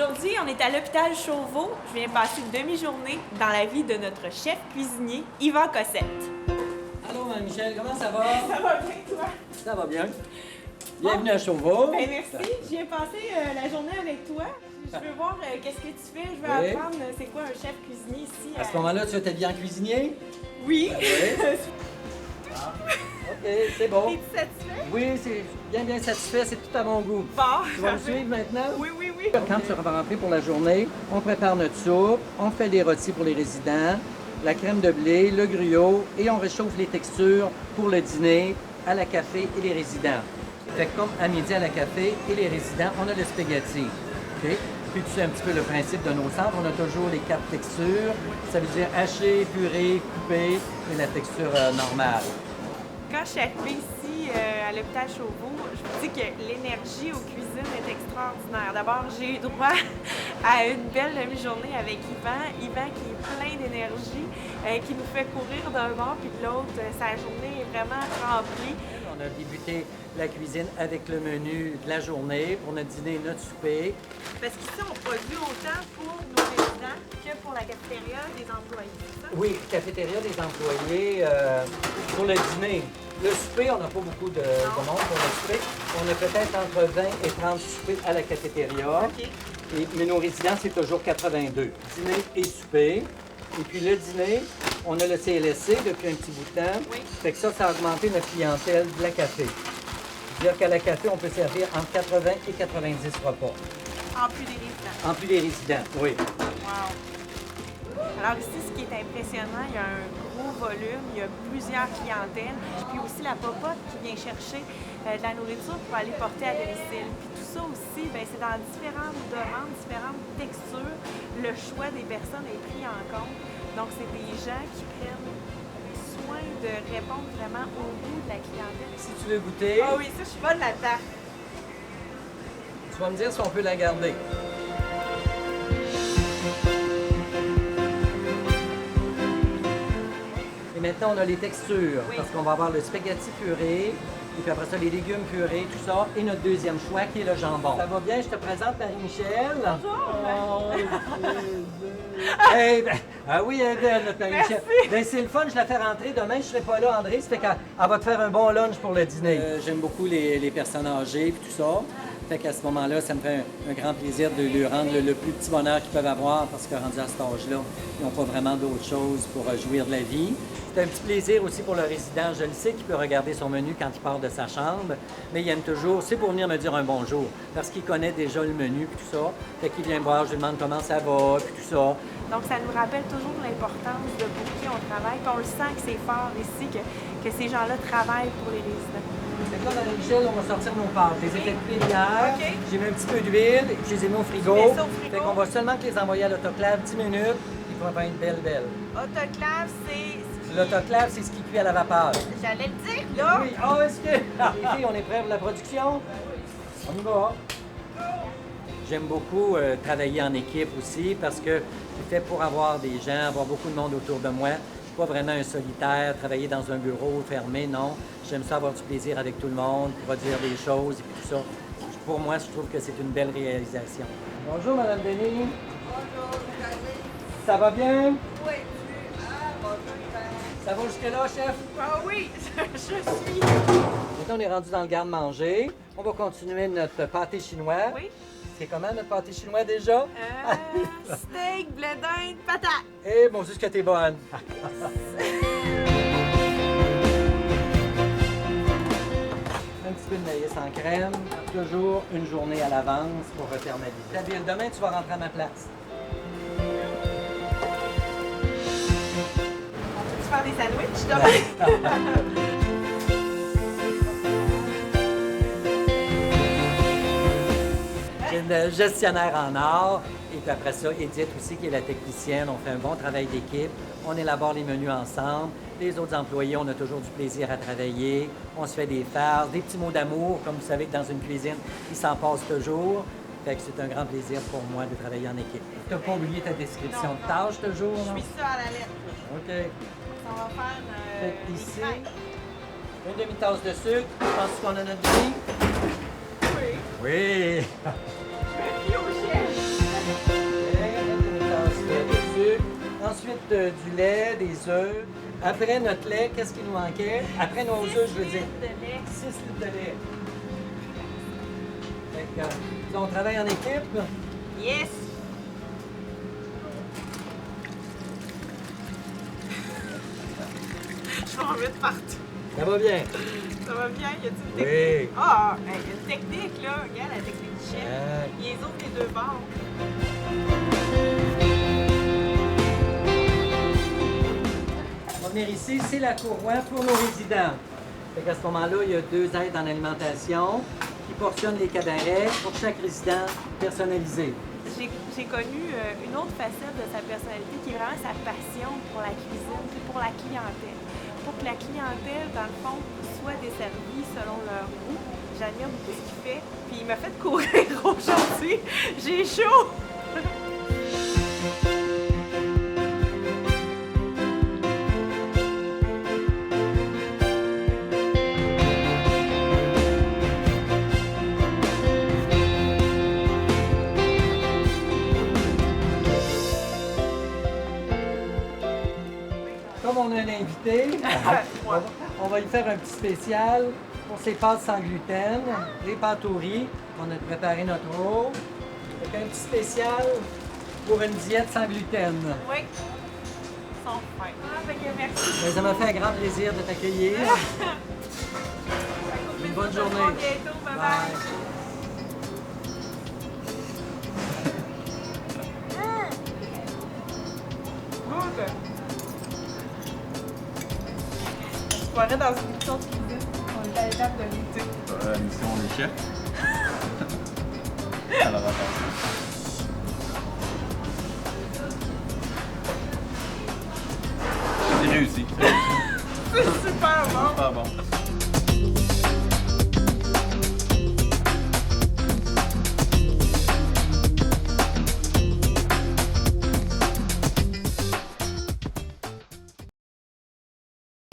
Aujourd'hui, on est à l'hôpital Chauveau. Je viens passer une demi-journée dans la vie de notre chef cuisinier, Yvan Cossette. Allô, Mme Michel, comment ça va? Ça va bien, toi? Ça va bien. Bienvenue à Chauveau. Ben, merci. Je viens passer la journée avec toi. Je veux voir qu'est-ce que tu fais. Je veux apprendre c'est quoi un chef cuisinier ici. À ce moment-là, tu étais bien cuisinier? Oui. Oui. OK, c'est bon. Es-tu satisfait? Oui, c'est bien satisfait, c'est tout à mon goût. Bon. Tu vas me suivre maintenant? Oui. Quand tu vas rentrer pour la journée, on prépare notre soupe, on fait les rôtis pour les résidents, la crème de blé, le gruau et on réchauffe les textures pour le dîner, à la café et les résidents. Fait que comme à midi à la café et les résidents, on a le spaghetti. OK? Puis tu sais un petit peu le principe de nos centres, on a toujours les 4 textures. Ça veut dire haché, puré, coupé et la texture normale. Quand je suis arrivée ici à l'hôpital Chauveau, je vous dis que l'énergie aux cuisines est extraordinaire. D'abord, j'ai eu droit à une belle demi-journée avec Yvan qui est plein d'énergie, qui nous fait courir d'un bord puis de l'autre. Sa journée est vraiment remplie. On a débuté la cuisine avec le menu de la journée pour notre dîner et notre souper. Parce qu'ici, on produit autant pour nos résidents que pour la cafétéria des employés, c'est ça? Oui, cafétéria des employés pour le dîner. Le souper, on n'a pas beaucoup de monde pour le souper. On a peut-être entre 20 et 30 soupers à la cafétéria. OK. Mais nos résidents, c'est toujours 82. Dîner et souper. Et puis le dîner, on a le CLSC depuis un petit bout de temps. Oui. Fait que ça a augmenté notre clientèle de la café. C'est-à-dire qu'à la café, on peut servir entre 80 et 90 repas. En plus des résidents. En plus des résidents, oui. Wow! Alors ici, ce qui est impressionnant, il y a un gros volume, il y a plusieurs clientèles, puis aussi la popote qui vient chercher de la nourriture pour aller porter à domicile. Puis tout ça aussi, bien, c'est dans différentes demandes, différentes textures. Le choix des personnes est pris en compte. Donc, c'est des gens qui prennent soin de répondre vraiment au goût de la clientèle. Si tu veux goûter, Ah oui, ça, je suis bonne là-dedans. tu vas me dire si on peut la garder. Et maintenant, on a les textures, parce qu'on va avoir le spaghetti puré, et puis après ça, les légumes purés, tout ça, et notre deuxième choix qui est le jambon. Ça va bien? Je te présente Marie-Michel. Bonjour! Ah oui, elle est belle, notre Marie-Michel. Ben, c'est le fun, je la fais rentrer. Demain, je ne serai pas là, André. Ça fait qu'elle va te faire un bon lunch pour le dîner. J'aime beaucoup les personnes âgées et tout ça. Fait qu'à ce moment-là, ça me fait un grand plaisir de lui rendre le plus petit bonheur qu'ils peuvent avoir parce que rendu à cet âge-là, ils n'ont pas vraiment d'autre chose pour jouir de la vie. C'est un petit plaisir aussi pour le résident. Je le sais qu'il peut regarder son menu quand il part de sa chambre, mais il aime toujours, c'est pour venir me dire un bonjour parce qu'il connaît déjà le menu et tout ça. Fait qu'il vient me voir, je lui demande comment ça va puis tout ça. Donc, ça nous rappelle toujours l'importance de pour qui on travaille. Puis on le sent que c'est fort ici, que ces gens-là travaillent pour les résidents. Fait que là, Mme Michel, on va sortir nos pâtes. Je les ai fait cuire hier. OK. J'ai mis un petit peu d'huile et puis je les ai mis au frigo. Tu mets ça au frigo. Fait qu'on va seulement que les envoyer à l'autoclave 10 minutes. Ils vont être belles. Autoclave, c'est... L'autoclave, c'est ce qui cuit à la vapeur. J'allais le dire, là! Oui, est-ce que... Les filles, on est prêts pour la production? On y va. J'aime beaucoup travailler en équipe aussi parce que c'est fait pour avoir des gens, avoir beaucoup de monde autour de moi. Je ne suis pas vraiment un solitaire, travailler dans un bureau fermé, non. J'aime ça avoir du plaisir avec tout le monde, produire des choses et puis tout ça. Pour moi, je trouve que c'est une belle réalisation. Bonjour, Mme Denis. Bonjour, Ça va bien? oui. Bonjour, Ça va jusque-là, chef? Ah oui, je suis... Maintenant, on est rendu dans le garde-manger. On va continuer notre pâté chinois. Oui. C'est comment notre pâté chinois déjà? Steak, blé d'Inde, patate. Eh, bon, juste que t'es bonne. Un petit peu de maïs en crème. Toujours une journée à l'avance pour refaire ma vie. Nabil, demain, tu vas rentrer à ma place. On peut-tu faire des sandwichs demain? J'ai une gestionnaire en art. Et puis après ça, Edith aussi, qui est la technicienne. On fait un bon travail d'équipe. On élabore les menus ensemble. Les autres employés, on a toujours du plaisir à travailler. On se fait des farces, des petits mots d'amour. Comme vous savez que dans une cuisine, il s'en passe toujours. Fait que c'est un grand plaisir pour moi de travailler en équipe. Tu n'as pas oublié ta description de tâche toujours, Je non? suis ça à la lettre. OK. On va faire Fait que des ici, crêpes. une demi-tasse de sucre. Penses-tu qu'on a notre demi? Oui. Oui! Je me fie au chef. Ensuite, du lait, des œufs. Après notre lait, qu'est-ce qui nous manquait? Après nos œufs, je veux dire. 6 litres de lait. Fait que, on travaille en équipe. Yes! Je vais en mettre partout. Ça va bien. Ça va bien? Y a-t-il une Oui. technique? Ah! Il y a une technique, là. Regarde la technique du chef. Ah. Il les ouvre les deux bords. On va venir ici, c'est la courroie pour nos résidents. Fait qu'à ce moment-là, il y a 2 aides en alimentation qui portionnent les cabarets pour chaque résident personnalisé. J'ai connu une autre facette de sa personnalité qui est vraiment sa passion pour la cuisine, puis pour la clientèle. Pour que la clientèle, dans le fond, soit desservie selon leur goût. J'admire beaucoup ce qu'il fait. Puis il m'a fait courir aujourd'hui. J'ai chaud! Comme on a un invité, on va lui faire un petit spécial pour ses pâtes sans gluten, les pâtes au riz. On a préparé notre eau. Fait un petit spécial pour une diète sans gluten. Oui. Ils sont fins. Ah, fait que merci. Mais ça m'a fait un grand plaisir de t'accueillir. Une bonne journée. À bientôt. Bye bye. Good. Je croirais dans une émission de cuisine. On est à l'étape de l'été. La mission des chefs. Alors attention. C'est réussi. C'est super bon. Super bon.